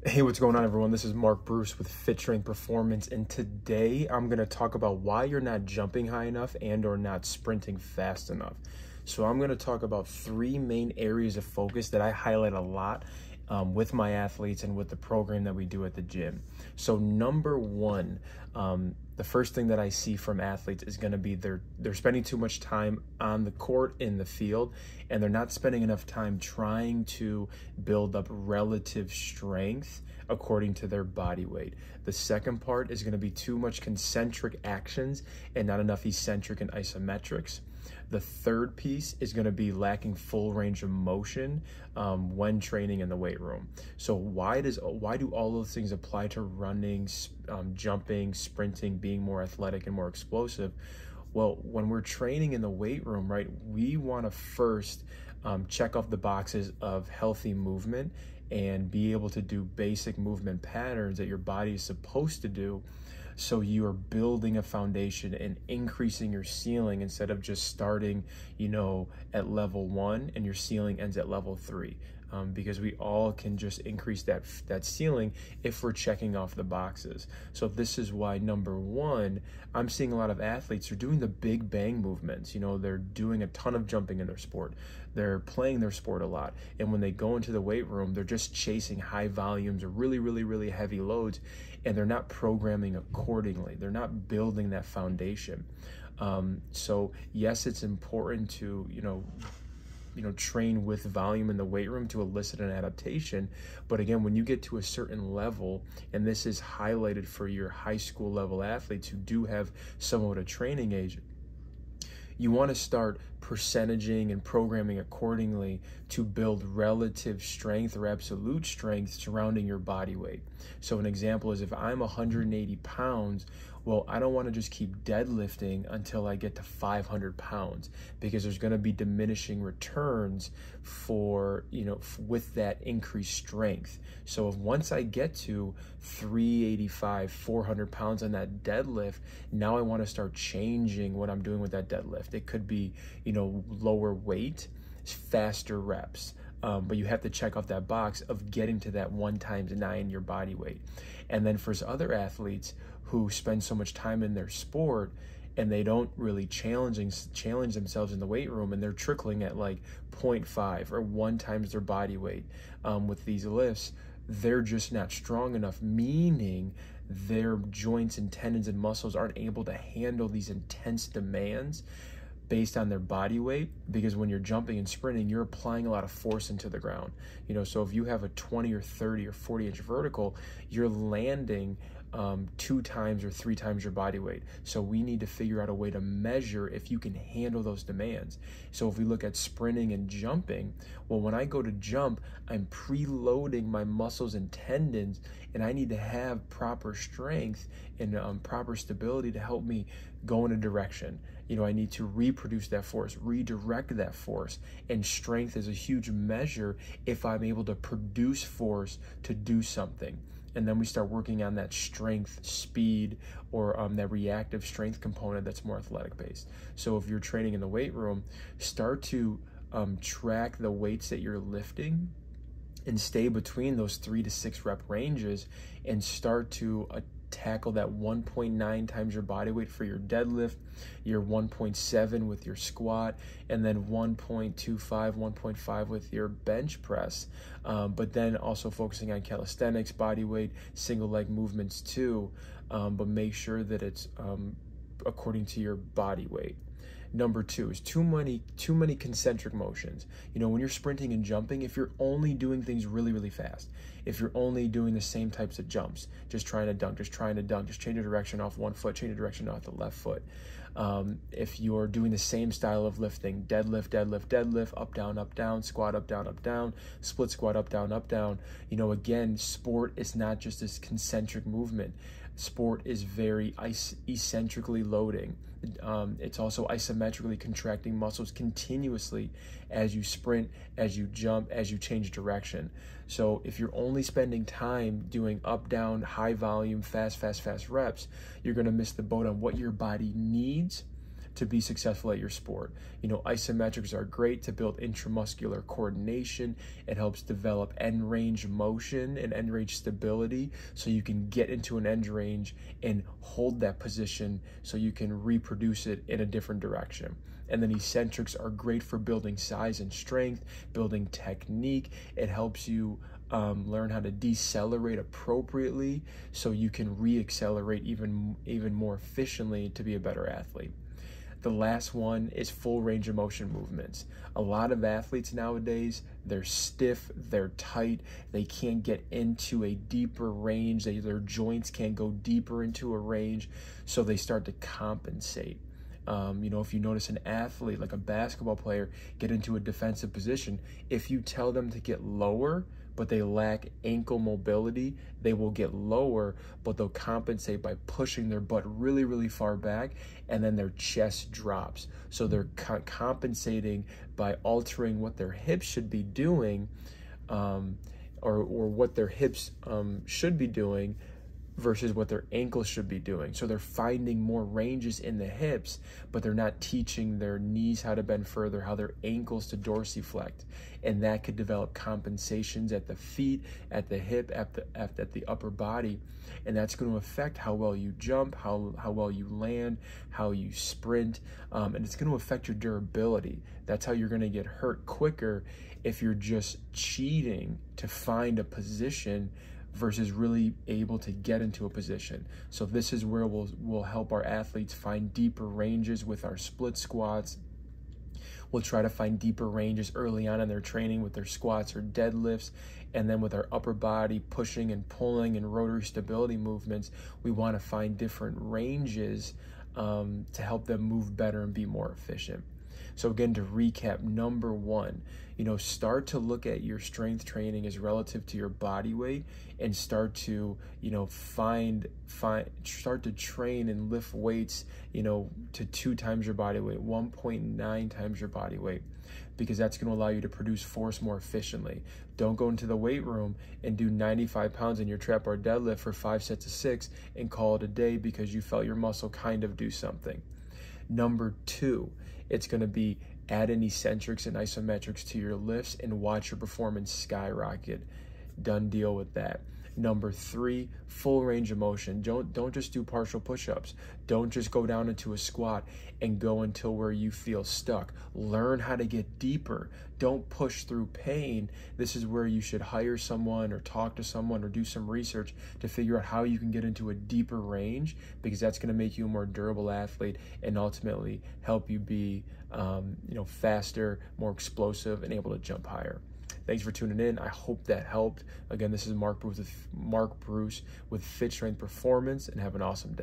Hey, what's going on, everyone? This is Mark Bruce with Fit Strength Performance, and today I'm going to talk about why you're not jumping high enough and or not sprinting fast enough. So I'm going to talk about three main areas of focus that I highlight a lot with my athletes and with the program that we do at the gym. So number one, the first thing that I see from athletes is going to be they're spending too much time on the court in the field, and they're not spending enough time trying to build up relative strength according to their body weight. The second part is going to be too much concentric actions and not enough eccentric and isometrics. The third piece is going to be lacking full range of motion when training in the weight room. So why do all those things apply to running, jumping, sprinting, being more athletic and more explosive? Well, when we're training in the weight room, right, we want to first check off the boxes of healthy movement and be able to do basic movement patterns that your body is supposed to do. So you are building a foundation and increasing your ceiling instead of just starting, at level 1 and your ceiling ends at level 3. Because we all can just increase that ceiling if we're checking off the boxes. So this is why, number one, I'm seeing a lot of athletes are doing the big bang movements. They're doing a ton of jumping in their sport. They're playing their sport a lot. And when they go into the weight room, they're just chasing high volumes or really, really, really heavy loads, and they're not programming accordingly. They're not building that foundation. So yes, it's important to, train with volume in the weight room to elicit an adaptation. But again, when you get to a certain level, and this is highlighted for your high school level athletes who do have somewhat a training age, you want to start percentaging and programming accordingly to build relative strength or absolute strength surrounding your body weight. So an example is if I'm 180 pounds, well, I don't want to just keep deadlifting until I get to 500 pounds, because there's going to be diminishing returns for, with that increased strength. So if once I get to 385, 400 pounds on that deadlift, now I want to start changing what I'm doing with that deadlift. It could be, lower weight, faster reps. But you have to check off that box of getting to that 1 times 9 your body weight. And then for other athletes who spend so much time in their sport and they don't really challenge themselves in the weight room, and they're trickling at like 0.5 or 1 times their body weight with these lifts, they're just not strong enough, meaning their joints and tendons and muscles aren't able to handle these intense demands based on their body weight. Because when you're jumping and sprinting, you're applying a lot of force into the ground. So if you have a 20 or 30 or 40 inch vertical, you're landing 2 times or 3 times your body weight. So we need to figure out a way to measure if you can handle those demands. So if we look at sprinting and jumping, well, when I go to jump, I'm preloading my muscles and tendons, and I need to have proper strength and proper stability to help me go in a direction. I need to reproduce that force, redirect that force, and strength is a huge measure if I'm able to produce force to do something. And then we start working on that strength, speed, or that reactive strength component that's more athletic based. So if you're training in the weight room, start to track the weights that you're lifting and stay between those 3 to 6 rep ranges, and start to tackle that 1.9 times your body weight for your deadlift, your 1.7 with your squat, and then 1.25, 1.5 with your bench press. But then also focusing on calisthenics, body weight, single leg movements too, but make sure that it's according to your body weight. Number 2 is too many concentric motions. When you're sprinting and jumping, if you're only doing things really, really fast, if you're only doing the same types of jumps, just trying to dunk, just change your direction off one foot, change your direction off the left foot. If you're doing the same style of lifting, deadlift, up, down, squat, up, down, split squat, up, down. Again, sport is not just this concentric movement. Sport is very eccentrically loading. It's also isometrically contracting muscles continuously as you sprint, as you jump, as you change direction. So if you're only spending time doing up, down, high volume, fast reps, you're going to miss the boat on what your body needs to be successful at your sport. Isometrics are great to build intramuscular coordination. It helps develop end range motion and end range stability, so you can get into an end range and hold that position so you can reproduce it in a different direction. And then eccentrics are great for building size and strength, building technique. It helps you learn how to decelerate appropriately so you can re-accelerate even more efficiently to be a better athlete. The last one is full range of motion movements. A lot of athletes nowadays, they're stiff, they're tight, they can't get into a deeper range, their joints can't go deeper into a range, so they start to compensate. If you notice an athlete, like a basketball player, get into a defensive position, if you tell them to get lower, but they lack ankle mobility, they will get lower, but they'll compensate by pushing their butt really, really far back, and then their chest drops. So they're compensating by altering what their hips should be doing, or what their hips should be doing versus what their ankles should be doing. So they're finding more ranges in the hips, but they're not teaching their knees how to bend further, how their ankles to dorsiflect. And that could develop compensations at the feet, at the hip, at the upper body. And that's going to affect how well you jump, how well you land, how you sprint, and it's going to affect your durability. That's how you're going to get hurt quicker if you're just cheating to find a position versus really able to get into a position. So this is where we'll help our athletes find deeper ranges with our split squats. We'll try to find deeper ranges early on in their training with their squats or deadlifts. And then with our upper body pushing and pulling and rotary stability movements, we want to find different ranges to help them move better and be more efficient. So again, to recap, number one, start to look at your strength training as relative to your body weight, and start to, start to train and lift weights, to 2 times your body weight, 1.9 times your body weight, because that's going to allow you to produce force more efficiently. Don't go into the weight room and do 95 pounds in your trap bar deadlift for 5 sets of 6 and call it a day because you felt your muscle kind of do something. Number two, it's going to be add in eccentrics and isometrics to your lifts and watch your performance skyrocket. Done deal with that. Number three, full range of motion. Don't just do partial push-ups. Don't just go down into a squat and go until where you feel stuck. Learn how to get deeper. Don't push through pain. This is where you should hire someone or talk to someone or do some research to figure out how you can get into a deeper range, because that's going to make you a more durable athlete and ultimately help you be faster, more explosive, and able to jump higher. Thanks for tuning in. I hope that helped. Again, this is Mark Bruce with Fit Strength Performance, and have an awesome day.